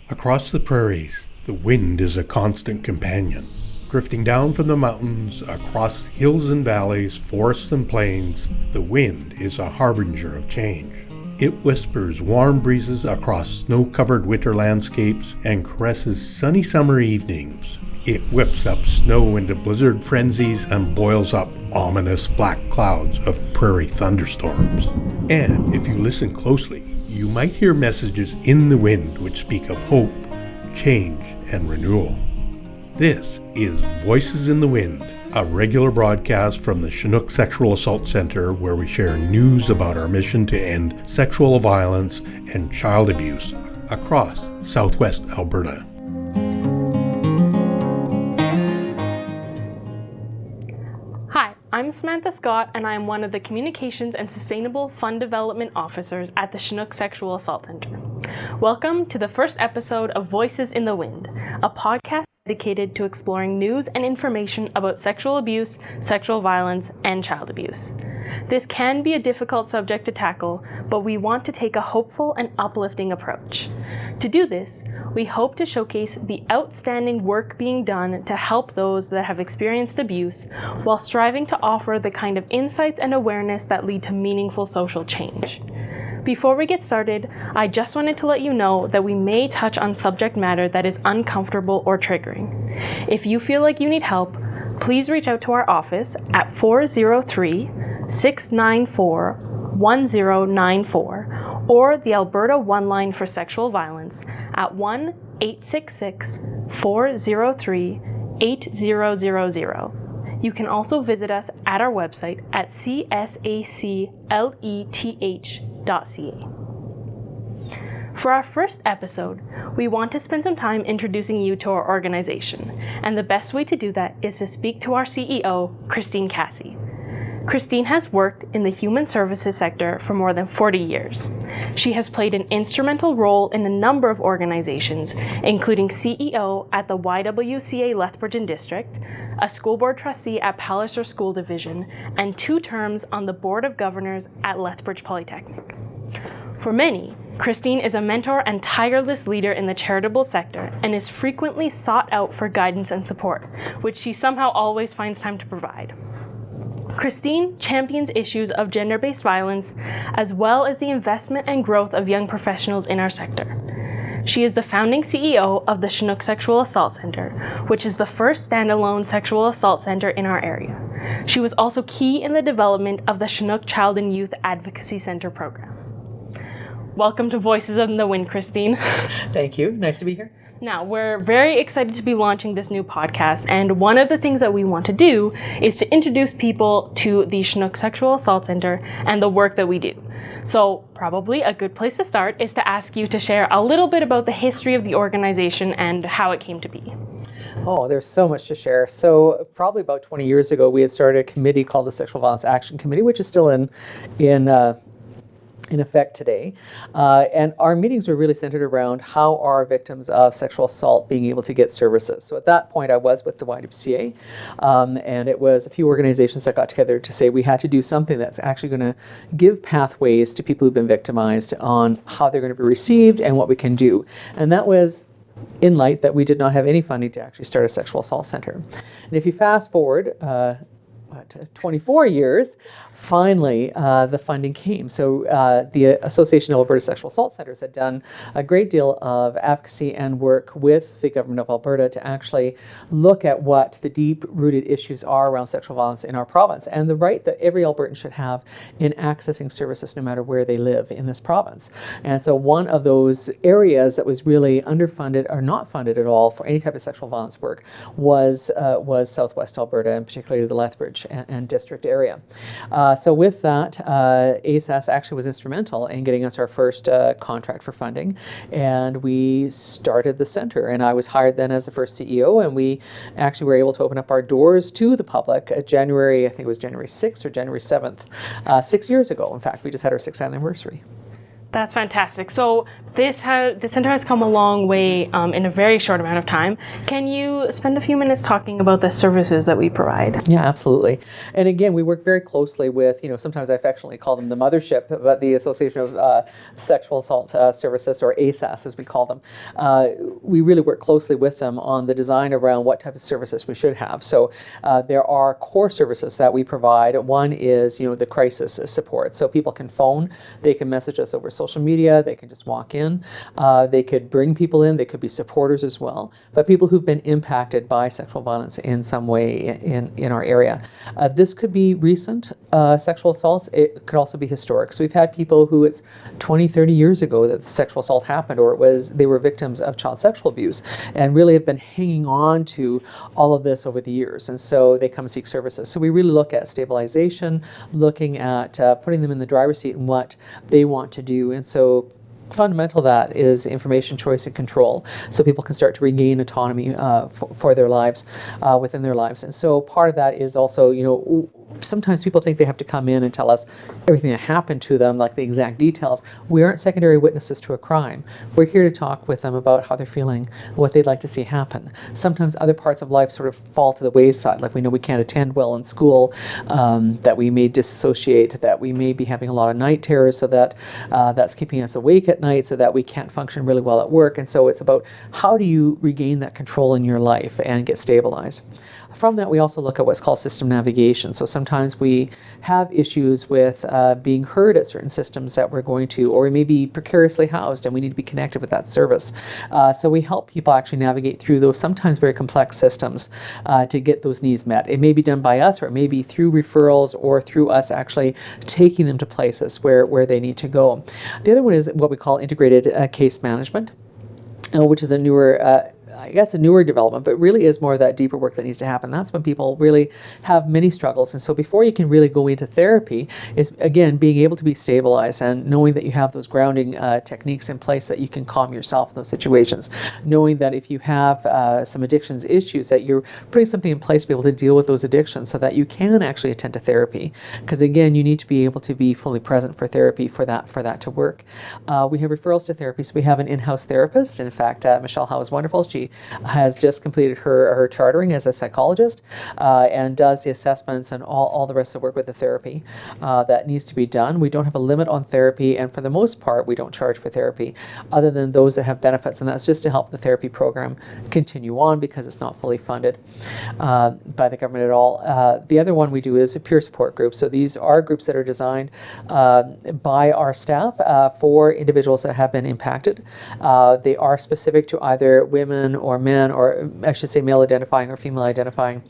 Across the prairies, the wind is a constant companion. Drifting down from the mountains, across hills and valleys, forests and plains, the wind is a harbinger of change. It whispers warm breezes across snow-covered winter landscapes and caresses sunny summer evenings. It whips up snow into blizzard frenzies and boils up ominous black clouds of prairie thunderstorms. And if you listen closely, you might hear messages in the wind which speak of hope, change, and renewal. This is Voices in the Wind, a regular broadcast from the Chinook Sexual Assault Centre where we share news about our mission to end sexual violence and child abuse across southwest Alberta. Hi, I'm Samantha Scott, and I am one of the Communications and Sustainable Fund Development Officers at the Chinook Sexual Assault Centre. Welcome to the first episode of Voices in the Wind, a podcast dedicated to exploring news and information about sexual abuse, sexual violence, and child abuse. This can be a difficult subject to tackle, but we want to take a hopeful and uplifting approach. To do this, we hope to showcase the outstanding work being done to help those that have experienced abuse, while striving to offer the kind of insights and awareness that lead to meaningful social change. Before we get started, I just wanted to let you know that we may touch on subject matter that is uncomfortable or triggering. If you feel like you need help, please reach out to our office at 403-694-1094 or the Alberta One Line for Sexual Violence at 1-866-403-8000. You can also visit us at our website at CSAC CEO For our first episode, we want to spend some time introducing you to our organization, and the best way to do that is to speak to our CEO, Kristine Cassie. Kristine has worked in the human services sector for more than 40 years. She has played an instrumental role in a number of organizations, including CEO at the YWCA Lethbridge District, a school board trustee at Palliser School Division, and 2 terms on the Board of Governors at Lethbridge Polytechnic. For many, Kristine is a mentor and tireless leader in the charitable sector and is frequently sought out for guidance and support, which she somehow always finds time to provide. Kristine champions issues of gender-based violence, as well as the investment and growth of young professionals in our sector. She is the founding CEO of the Chinook Sexual Assault Centre, which is the first standalone sexual assault centre in our area. She was also key in the development of the Chinook Child and Youth Advocacy Centre program. Welcome to Voices in the Wind, Kristine. Thank you. Nice to be here. Now, we're very excited to be launching this new podcast, and one of the things that we want to do is to introduce people to the Chinook Sexual Assault Centre and the work that we do. So probably a good place to start is to ask you to share a little bit about the history of the organization and how it came to be. Oh, there's so much to share. So probably about 20 years ago, we had started a committee called the Sexual Violence Action Committee, which is still in effect today. And our meetings were really centered around how are victims of sexual assault being able to get services. So at that point, I was with the YWCA, and it was a few organizations that got together to say we had to do something that's actually going to give pathways to people who've been victimized on how they're going to be received and what we can do. And that was in light that we did not have any funding to actually start a sexual assault center. And if you fast forward, 24 years, finally the funding came. So the Association of Alberta Sexual Assault Centres had done a great deal of advocacy and work with the government of Alberta to actually look at what the deep-rooted issues are around sexual violence in our province and the right that every Albertan should have in accessing services no matter where they live in this province. And so one of those areas that was really underfunded or not funded at all for any type of sexual violence work was Southwest Alberta, and particularly the Lethbridge and district area. So with that, ASAS actually was instrumental in getting us our first contract for funding, and we started the center. And I was hired then as the first CEO, and we actually were able to open up our doors to the public at January, I think it was January 6th or January 7th, 6 years ago. In fact, we just had our 6th anniversary. That's fantastic. So the center has come a long way in a very short amount of time. Can you spend a few minutes talking about the services that we provide? Yeah, absolutely. And again, we work very closely with, sometimes I affectionately call them the mothership, but the Association of Sexual Assault Services, or ASAS as we call them. We really work closely with them on the design around what type of services we should have. So there are core services that we provide. One is, the crisis support. So people can phone, they can message us over social media, they can just walk in. They could bring people in, they could be supporters as well, but people who've been impacted by sexual violence in some way in our area. This could be recent sexual assaults, it could also be historic. So we've had people who it's 20, 30 years ago that the sexual assault happened, or they were victims of child sexual abuse and really have been hanging on to all of this over the years, and so they come seek services. So we really look at stabilization, looking at putting them in the driver's seat and what they want to do. And so fundamental that is information, choice, and control, so people can start to regain autonomy for their lives, within their lives. And so part of that is also, sometimes people think they have to come in and tell us everything that happened to them, like the exact details. We aren't secondary witnesses to a crime. We're here to talk with them about how they're feeling, what they'd like to see happen. Sometimes other parts of life sort of fall to the wayside, like we know we can't attend well in school, that we may disassociate, that we may be having a lot of night terrors, so that that's keeping us awake at night, so that we can't function really well at work. And so it's about how do you regain that control in your life and get stabilized. From that, we also look at what's called system navigation. So sometimes we have issues with being heard at certain systems that we're going to, or we may be precariously housed and we need to be connected with that service. So we help people actually navigate through those sometimes very complex systems to get those needs met. It may be done by us, or it may be through referrals, or through us actually taking them to places where they need to go. The other one is what we call integrated case management, which is a newer development, but really is more of that deeper work that needs to happen. That's when people really have many struggles. And so before you can really go into therapy is, again, being able to be stabilized and knowing that you have those grounding techniques in place that you can calm yourself in those situations. Knowing that if you have some addictions issues, that you're putting something in place to be able to deal with those addictions so that you can actually attend to therapy. Because again, you need to be able to be fully present for therapy for that to work. We have referrals to therapy, so we have an in-house therapist. In fact, Michelle Howe is wonderful. She has just completed her chartering as a psychologist and does the assessments and all the rest of the work with the therapy that needs to be done. We don't have a limit on therapy, and for the most part, we don't charge for therapy other than those that have benefits, and that's just to help the therapy program continue on because it's not fully funded by the government at all. The other one we do is a peer support group. So these are groups that are designed by our staff for individuals that have been impacted. They are specific to either women or men, or I should say male identifying or female identifying,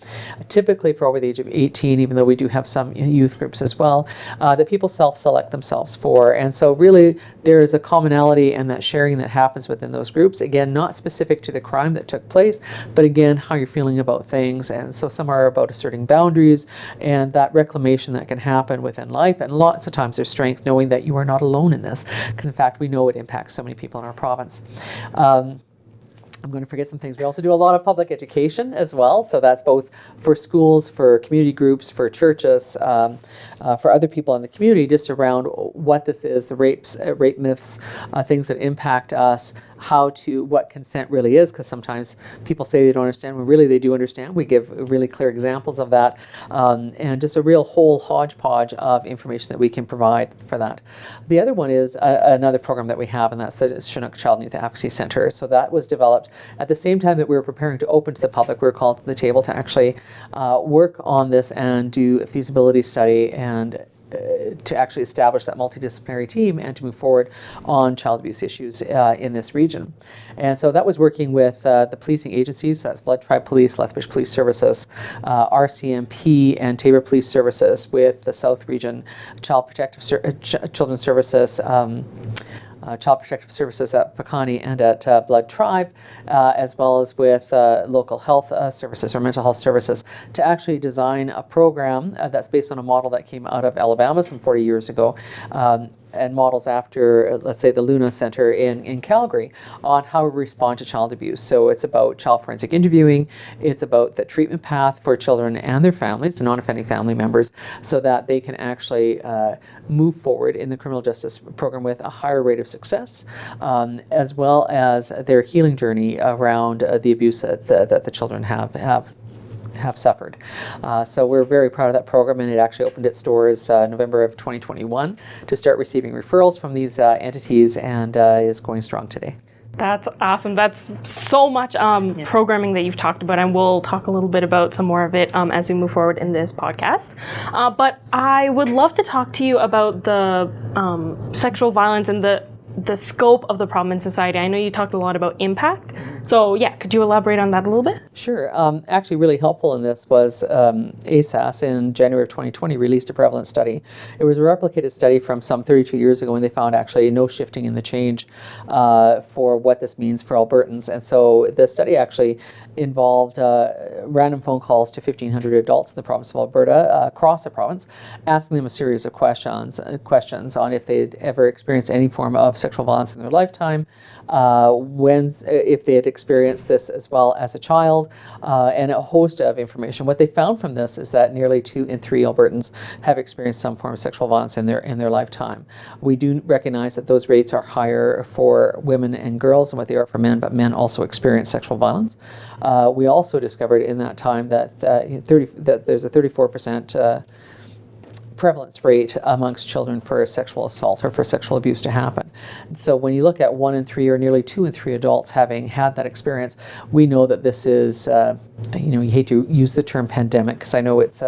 typically for over the age of 18, even though we do have some youth groups as well, that people self-select themselves for. And so really there is a commonality and that sharing that happens within those groups. Again, not specific to the crime that took place, but again, how you're feeling about things. And so some are about asserting boundaries and that reclamation that can happen within life. And lots of times there's strength knowing that you are not alone in this, because in fact we know it impacts so many people in our province. I'm going to forget some things. We also do a lot of public education as well. So that's both for schools, for community groups, for churches, for other people in the community, just around what this is, the rape myths, things that impact us, what consent really is, because sometimes people say they don't understand when really they do understand. We give really clear examples of that, and just a real whole hodgepodge of information that we can provide for that. The other one is another program that we have, and that's the Chinook Child and Youth Advocacy Centre. So that was developed at the same time that we were preparing to open to the public. We were called to the table to actually work on this and do a feasibility study and to actually establish that multidisciplinary team and to move forward on child abuse issues in this region. And so that was working with the policing agencies, that's Blood Tribe Police, Lethbridge Police Services, RCMP, and Tabor Police Services, with the South Region Child Protective Children's Services, Child Protective Services at Pecani and at Blood Tribe, as well as with local health services or mental health services, to actually design a program that's based on a model that came out of Alabama some 40 years ago, and models after, let's say, the Luna Centre in Calgary on how to respond to child abuse. So it's about child forensic interviewing, it's about the treatment path for children and their families, the non-offending family members, so that they can actually move forward in the criminal justice program with a higher rate of success, as well as their healing journey around the abuse that the children have suffered. So we're very proud of that program, and it actually opened its doors November of 2021 to start receiving referrals from these entities, and is going strong today. That's awesome. That's so much programming that you've talked about, and we'll talk a little bit about some more of it as we move forward in this podcast. But I would love to talk to you about the sexual violence and the scope of the problem in society. I know you talked a lot about impact. So yeah, could you elaborate on that a little bit? Sure. Actually, really helpful in this was ASAS in January of 2020 released a prevalence study. It was a replicated study from some 32 years ago, and they found actually no shifting in the change for what this means for Albertans. And so the study actually involved random phone calls to 1,500 adults in the province of Alberta, across the province, asking them a series of questions on if they'd ever experienced any form of sexual violence in their lifetime, if they had experienced this as well as a child, and a host of information. What they found from this is that nearly 2 in 3 Albertans have experienced some form of sexual violence in their lifetime. We do recognize that those rates are higher for women and girls than what they are for men, but men also experience sexual violence. We also discovered in that time that that there's a 34% prevalence rate amongst children for sexual assault or for sexual abuse to happen. So when you look at 1 in 3 or nearly 2 in 3 adults having had that experience, we know that this is, you hate to use the term pandemic because I know it's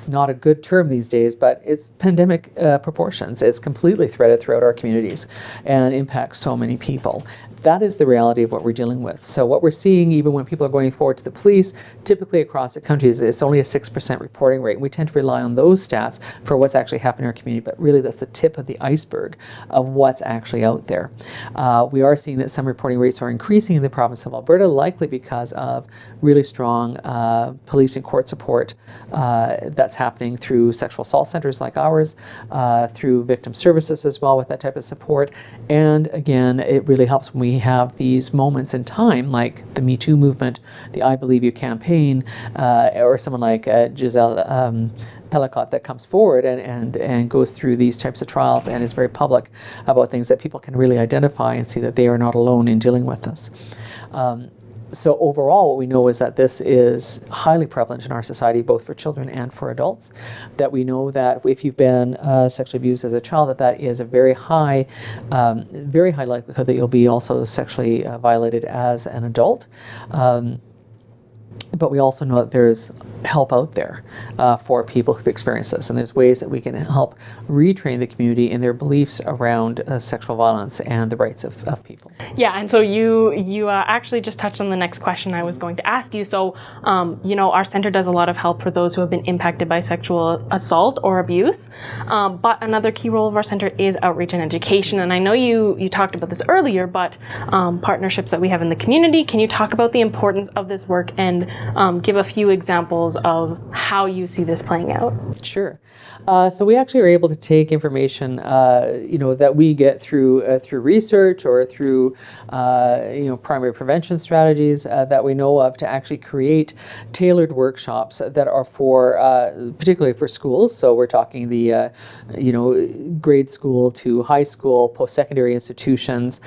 not a good term these days, but it's pandemic proportions. It's completely threaded throughout our communities and impacts so many people. That is the reality of what we're dealing with. So what we're seeing, even when people are going forward to the police, typically across the country, is it's only a 6% reporting rate. We tend to rely on those stats for what's actually happening in our community, but really that's the tip of the iceberg of what's actually out there. We are seeing that some reporting rates are increasing in the province of Alberta, likely because of really strong police and court support that's happening through sexual assault centres like ours, through victim services as well with that type of support. And again, it really helps when we have these moments in time like the Me Too movement, the I Believe You campaign, or someone like Giselle Pellicott that comes forward and goes through these types of trials and is very public about things that people can really identify and see that they are not alone in dealing with this. So overall, what we know is that this is highly prevalent in our society, both for children and for adults. That we know that if you've been sexually abused as a child, that is a very high likelihood that you'll be also sexually violated as an adult. But we also know that there's help out there for people who've experienced this, and there's ways that we can help retrain the community in their beliefs around sexual violence and the rights of people. Yeah, and so you actually just touched on the next question I was going to ask you. So, our center does a lot of help for those who have been impacted by sexual assault or abuse, but another key role of our center is outreach and education. And I know you talked about this earlier, but partnerships that we have in the community. Can you talk about the importance of this work and give a few examples of how you see this playing out? Sure. So we actually are able to take information, that we get through research or through, primary prevention strategies that we know of to actually create tailored workshops that are for, particularly for schools. So we're talking the, grade school to high school, post-secondary institutions,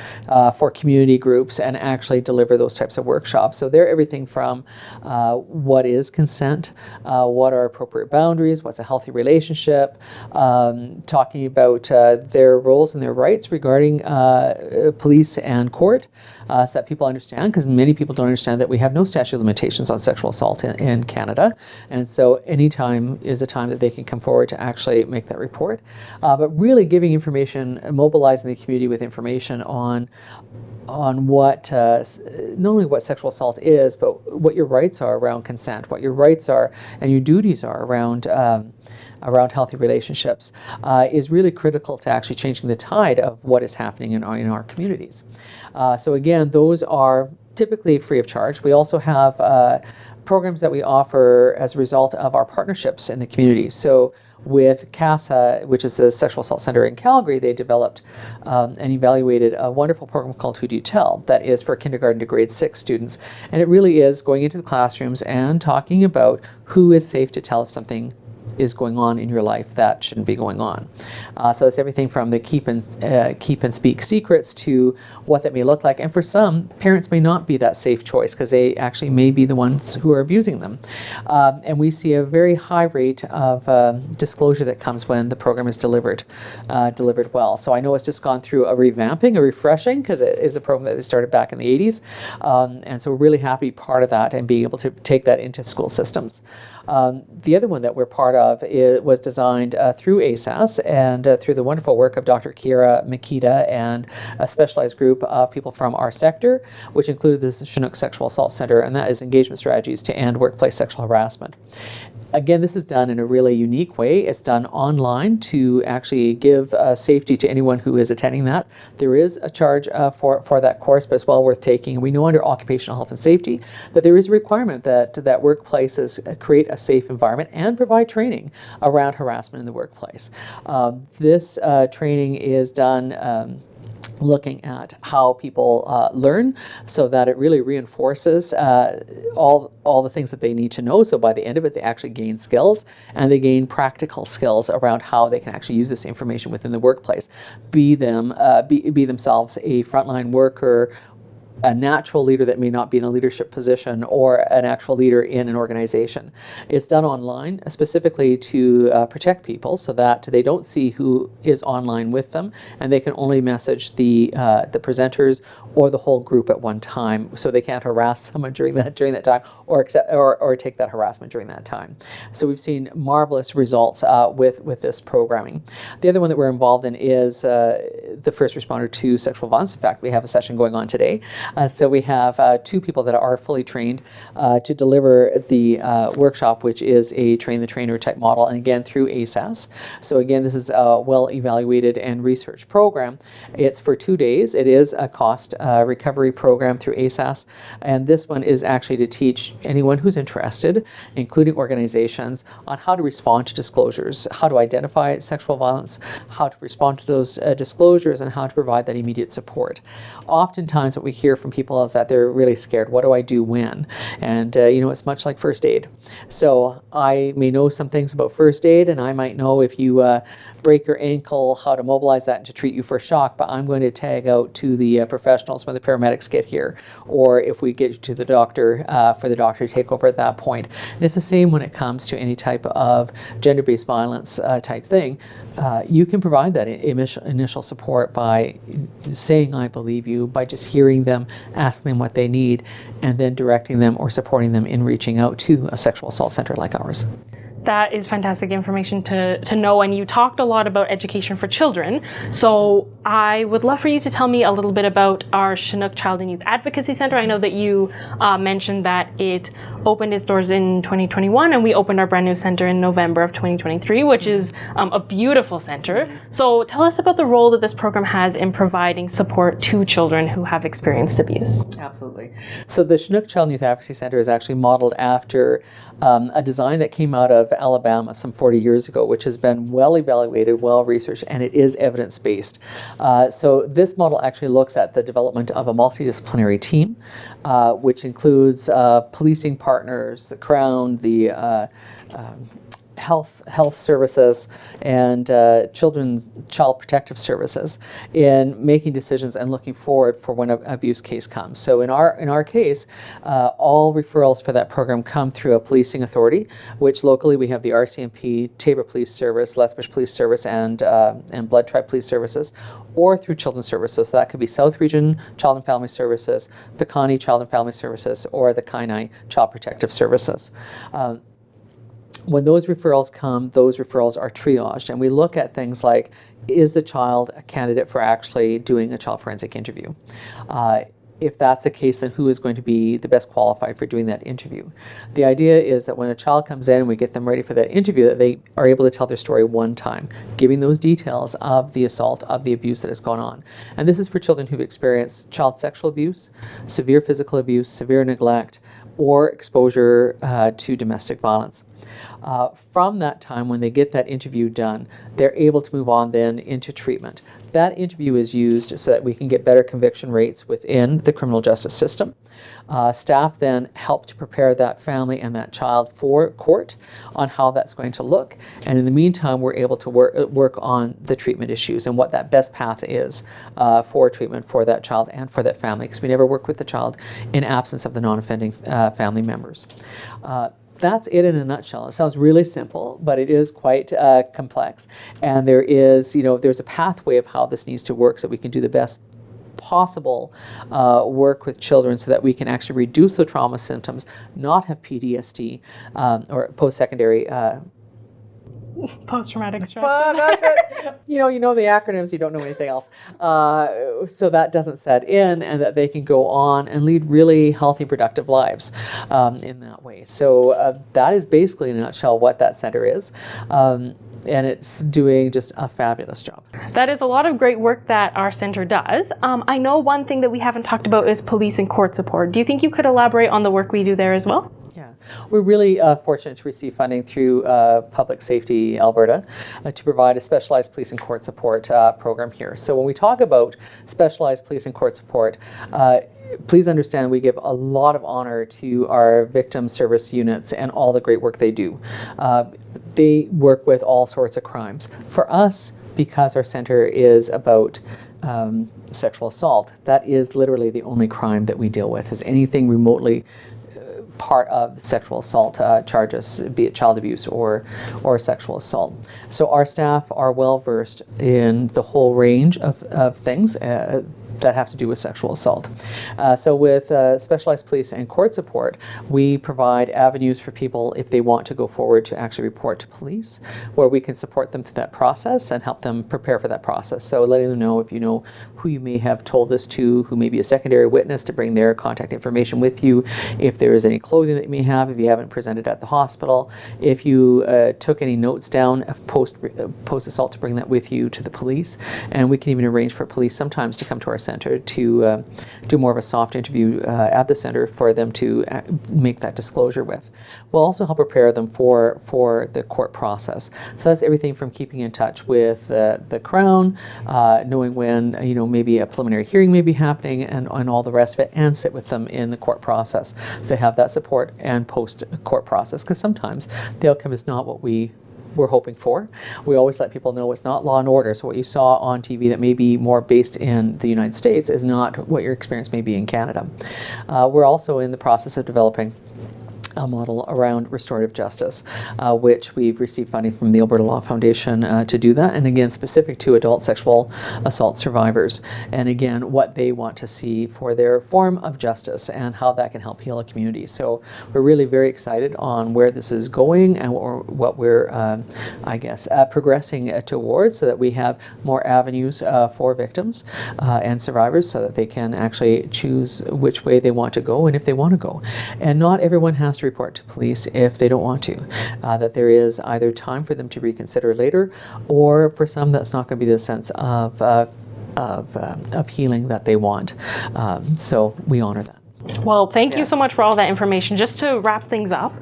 for community groups, and actually deliver those types of workshops. So they're everything from what is consent, what are appropriate boundaries, what's a healthy relationship, talking about their roles and their rights regarding police and court, so that people understand, because many people don't understand that we have no statute of limitations on sexual assault in Canada, and so any time is a time that they can come forward to actually make that report. But really giving information, mobilizing the community with information on what, not only what sexual assault is, but what your rights are around consent, what your rights are and your duties are around healthy relationships, is really critical to actually changing the tide of what is happening in our communities. So again, those are typically free of charge. We also have programs that we offer as a result of our partnerships in the community. So with CASA, which is a sexual assault center in Calgary, they developed and evaluated a wonderful program called Who Do You Tell that is for kindergarten to grade 6 students. And it really is going into the classrooms and talking about who is safe to tell if something is going on in your life that shouldn't be going on. So it's everything from the keep and speak secrets to what that may look like. And for some, parents may not be that safe choice because they actually may be the ones who are abusing them. And we see a very high rate of disclosure that comes when the program is delivered well. So I know it's just gone through a revamping, a refreshing, because it is a program that they started back in the 80s. And so we're really happy part of that and being able to take that into school systems. The other one that we're part of was designed through ASAS and through the wonderful work of Dr. Kiera Makita and a specialized group of people from our sector, which included the Chinook Sexual Assault Centre, and that is engagement strategies to end workplace sexual harassment. Again, this is done in a really unique way. It's done online to actually give safety to anyone who is attending that. There is a charge for that course, but it's well worth taking. We know under occupational health and safety that there is a requirement that workplaces create a safe environment and provide training around harassment in the workplace. This training is done looking at how people learn so that it really reinforces all the things that they need to know. So by the end of it, they actually gain skills and they gain practical skills around how they can actually use this information within the workplace, be themselves a frontline worker, a natural leader that may not be in a leadership position, or an actual leader in an organization. It's done online specifically to protect people so that they don't see who is online with them, and they can only message the presenters or the whole group at one time, so they can't harass someone during that time or take that harassment during that time. So we've seen marvelous results with this programming. The other one that we're involved in is the first responder to sexual violence. In fact, we have a session going on today. So we have 2 people that are fully trained to deliver the workshop, which is a train the trainer type model, and again through ASAS. So again, this is a well evaluated and researched program. It's for 2 days. It is a cost recovery program through ASAS, and this one is actually to teach anyone who's interested, including organizations, on how to respond to disclosures, how to identify sexual violence, how to respond to those disclosures, and how to provide that immediate support. Oftentimes what we hear from people is that they're really scared. What do I do when? And it's much like first aid. So I may know some things about first aid, and I might know if you break your ankle, how to mobilize that and to treat you for shock, but I'm going to tag out to the professionals when the paramedics get here, or if we get you to the doctor, for the doctor to take over at that point. And it's the same when it comes to any type of gender-based violence type thing. You can provide that initial support by saying, I believe you, by just hearing them, asking them what they need, and then directing them or supporting them in reaching out to a sexual assault center like ours. That is fantastic information to know, and you talked a lot about education for children. So I would love for you to tell me a little bit about our Chinook Child and Youth Advocacy Centre. I know that you mentioned that it opened its doors in 2021, and we opened our brand new centre in November of 2023, which is a beautiful centre. So tell us about the role that this program has in providing support to children who have experienced abuse. Absolutely. So the Chinook Child and Youth Advocacy Centre is actually modeled after a design that came out of Alabama some 40 years ago, which has been well evaluated, well researched, and it is evidence-based. So this model actually looks at the development of a multidisciplinary team, which includes policing partners, the Crown, the health services, and child protective services in making decisions and looking forward for when an abuse case comes. So in our case, all referrals for that program come through a policing authority, which locally we have the RCMP, Tabor Police Service, Lethbridge Police Service, and Blood Tribe Police Services, or through Children's Services. So that could be South Region Child and Family Services, the Connie Child and Family Services, or the Kainai Child Protective Services. When those referrals come, those referrals are triaged, and we look at things like, is the child a candidate for actually doing a child forensic interview? If that's the case, then who is going to be the best qualified for doing that interview? The idea is that when a child comes in and we get them ready for that interview, that they are able to tell their story one time, giving those details of the assault, of the abuse that has gone on. And this is for children who've experienced child sexual abuse, severe physical abuse, severe neglect, or exposure to domestic violence. From that time, when they get that interview done, they're able to move on then into treatment. That interview is used so that we can get better conviction rates within the criminal justice system. Staff then help to prepare that family and that child for court on how that's going to look. And in the meantime, we're able to work on the treatment issues and what that best path is for treatment for that child and for that family, because we never work with the child in absence of the non-offending family members. That's it in a nutshell. It sounds really simple, but it is quite complex. And there is, there's a pathway of how this needs to work so that we can do the best possible work with children so that we can actually reduce the trauma symptoms, not have PTSD or post-secondary post-traumatic stress that's it. You know the acronyms, you don't know anything else. So that doesn't set in, and that they can go on and lead really healthy, productive lives in that way. So that is basically in a nutshell what that center is. And it's doing just a fabulous job. That is a lot of great work that our center does. I know one thing that we haven't talked about is police and court support. Do you think you could elaborate on the work we do there as well? Yeah, we're really fortunate to receive funding through Public Safety Alberta to provide a specialized police and court support program here. So when we talk about specialized police and court support, please understand we give a lot of honor to our victim service units and all the great work they do. They work with all sorts of crimes. For us, because our center is about sexual assault, that is literally the only crime that we deal with, is anything remotely part of sexual assault charges, be it child abuse or sexual assault. So our staff are well versed in the whole range of things that have to do with sexual assault. So with specialized police and court support, we provide avenues for people if they want to go forward to actually report to police, where we can support them through that process and help them prepare for that process. So letting them know if you know who you may have told this to, who may be a secondary witness, to bring their contact information with you, if there is any clothing that you may have, if you haven't presented at the hospital, if you took any notes down of post-assault, to bring that with you to the police. And we can even arrange for police sometimes to come to our center to do more of a soft interview at the center for them to make that disclosure with. We'll also help prepare them for the court process. So that's everything from keeping in touch with the Crown, knowing when maybe a preliminary hearing may be happening, and all the rest of it, and sit with them in the court process. So they have that support and post-court process, because sometimes the outcome is not what we're hoping for. We always let people know it's not law and order. So what you saw on TV that may be more based in the United States is not what your experience may be in Canada. We're also in the process of developing a model around restorative justice, which we've received funding from the Alberta Law Foundation to do that, and again specific to adult sexual assault survivors, and again what they want to see for their form of justice and how that can help heal a community. So we're really very excited on where this is going and what we're progressing towards, so that we have more avenues for victims and survivors, so that they can actually choose which way they want to go and if they want to go. And not everyone has to report to police if they don't want to. That there is either time for them to reconsider later, or for some that's not going to be the sense of healing that they want. So we honor that. Well, thank you so much for all that information. Just to wrap things up,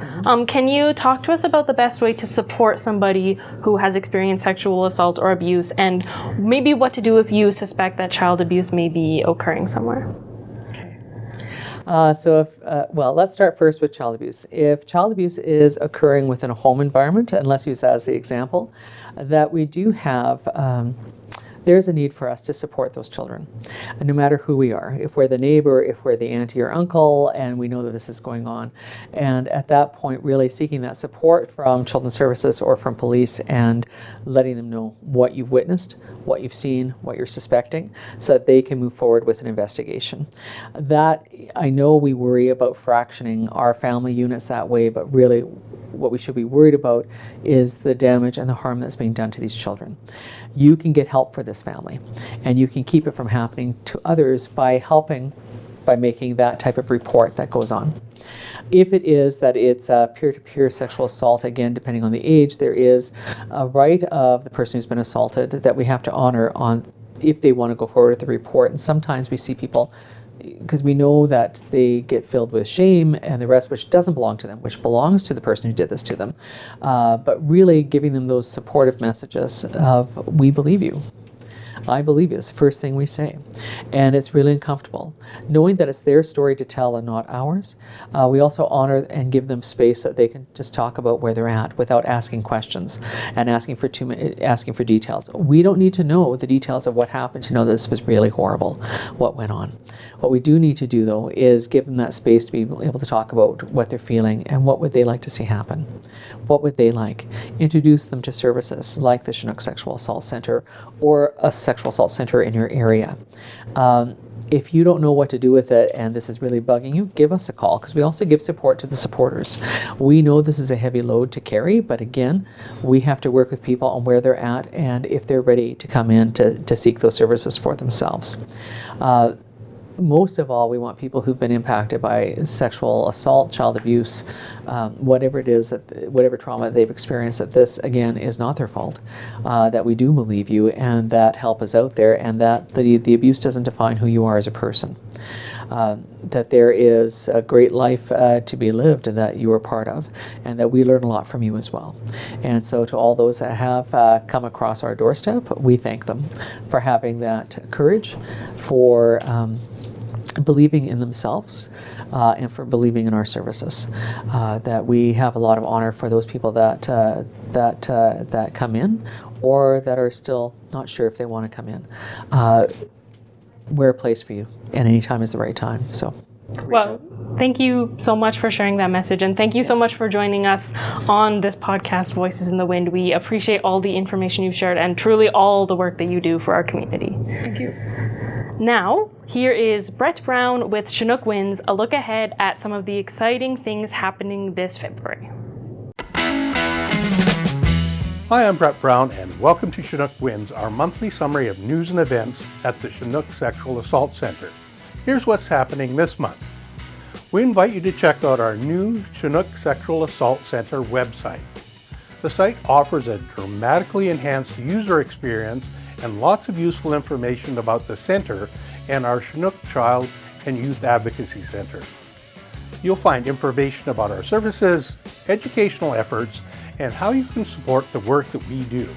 can you talk to us about the best way to support somebody who has experienced sexual assault or abuse, and maybe what to do if you suspect that child abuse may be occurring somewhere? Let's start first with child abuse. If child abuse is occurring within a home environment, and let's use that as the example, that we do have, there's a need for us to support those children, no matter who we are. If we're the neighbor, if we're the auntie or uncle, and we know that this is going on. And at that point, really seeking that support from Children's Services or from police, and letting them know what you've witnessed, what you've seen, what you're suspecting, so that they can move forward with an investigation. That, I know we worry about fractioning our family units that way, but really what we should be worried about is the damage and the harm that's being done to these children. You can get help for this family, and you can keep it from happening to others by making that type of report that goes on. If it is that it's peer-to-peer sexual assault, again, depending on the age, there is a right of the person who's been assaulted that we have to honor on if they want to go forward with the report. And sometimes we see people because we know that they get filled with shame and the rest, which doesn't belong to them, which belongs to the person who did this to them. But really giving them those supportive messages of, we believe you. I believe you. It's the first thing we say. And it's really uncomfortable. Knowing that it's their story to tell and not ours, we also honor and give them space that they can just talk about where they're at without asking questions and asking for details. We don't need to know the details of what happened to know that this was really horrible, what went on. What we do need to do, though, is give them that space to be able to talk about what they're feeling and what would they like to see happen. What would they like? Introduce them to services like the Chinook Sexual Assault Centre or a sexual assault center in your area. If you don't know what to do with it and this is really bugging you, give us a call, because we also give support to the supporters. We know this is a heavy load to carry, but again, we have to work with people on where they're at and if they're ready to come in to seek those services for themselves. Most of all, we want people who've been impacted by sexual assault, child abuse, whatever it is, whatever trauma they've experienced, that this, again, is not their fault, that we do believe you and that help is out there and that the abuse doesn't define who you are as a person. That there is a great life to be lived and that you are part of, and that we learn a lot from you as well. And so to all those that have come across our doorstep, we thank them for having that courage, for believing in themselves, and for believing in our services. That we have a lot of honor for those people that come in or that are still not sure if they want to come in. We're a place for you, and any time is the right time. So, well, thank you so much for sharing that message, and thank you so much for joining us on this podcast, Voices in the Wind. We appreciate all the information you've shared and truly all the work that you do for our community. thank you. Now, here is Brett Brown with Chinook Winds, a look ahead at some of the exciting things happening this February. Hi, I'm Brett Brown, and welcome to Chinook Winds, our monthly summary of news and events at the Chinook Sexual Assault Centre. Here's what's happening this month. We invite you to check out our new Chinook Sexual Assault Centre website. The site offers a dramatically enhanced user experience and lots of useful information about the centre and our Chinook Child and Youth Advocacy Centre. You'll find information about our services, educational efforts, and how you can support the work that we do.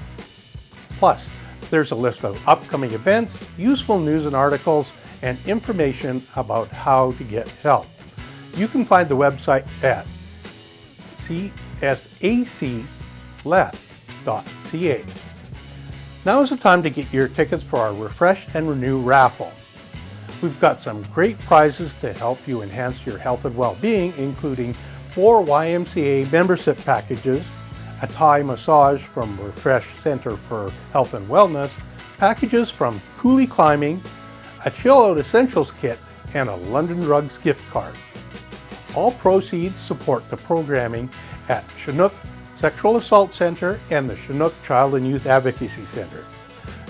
Plus, there's a list of upcoming events, useful news and articles, and information about how to get help. You can find the website at csacleft.ca. Now is the time to get your tickets for our Refresh and Renew raffle. We've got some great prizes to help you enhance your health and well-being, including 4 YMCA membership packages, a Thai massage from Refresh Center for Health and Wellness, packages from Cooley Climbing, a Chill Out Essentials kit, and a London Drugs gift card. All proceeds support the programming at Chinook Sexual Assault Centre and the Chinook Child and Youth Advocacy Centre.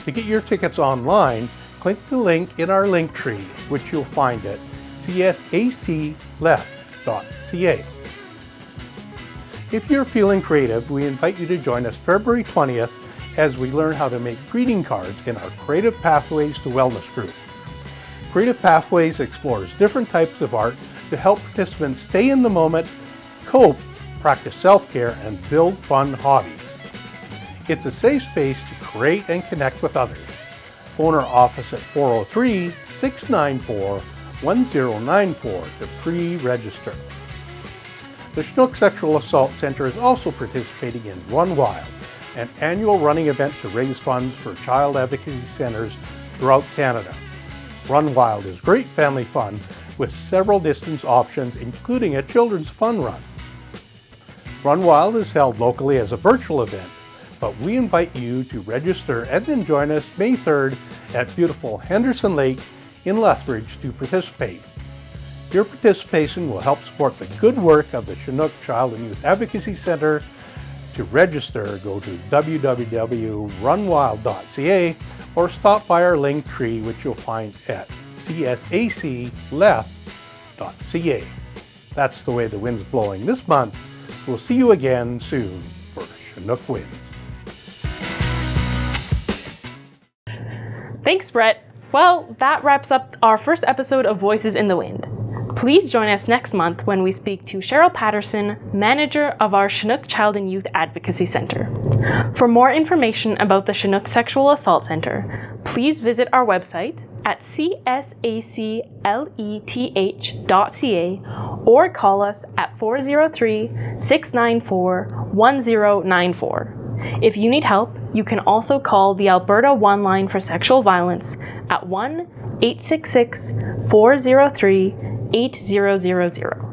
To get your tickets online, click the link in our link tree, which you'll find at csacleft.ca. If you're feeling creative, we invite you to join us February 20th as we learn how to make greeting cards in our Creative Pathways to Wellness group. Creative Pathways explores different types of art to help participants stay in the moment, cope, practice self-care, and build fun hobbies. It's a safe space to create and connect with others. Phone our office at 403-694-1094 to pre-register. The Chinook Sexual Assault Centre is also participating in Run Wild, an annual running event to raise funds for child advocacy centres throughout Canada. Run Wild is great family fun with several distance options, including a children's fun run. Run Wild is held locally as a virtual event, but we invite you to register and then join us May 3rd at beautiful Henderson Lake in Lethbridge to participate. Your participation will help support the good work of the Chinook Child and Youth Advocacy Centre. To register, go to www.runwild.ca or stop by our link tree, which you'll find at csacleft.ca. That's the way the wind's blowing this month. We'll see you again soon for Chinook Winds. Thanks, Brett. Well, that wraps up our first episode of Voices in the Wind. Please join us next month when we speak to Cheryl Patterson, manager of our Chinook Child and Youth Advocacy Centre. For more information about the Chinook Sexual Assault Centre, please visit our website at csacleth.ca or call us at 403-694-1094. If you need help, you can also call the Alberta One Line for Sexual Violence at 1-866-403-8000.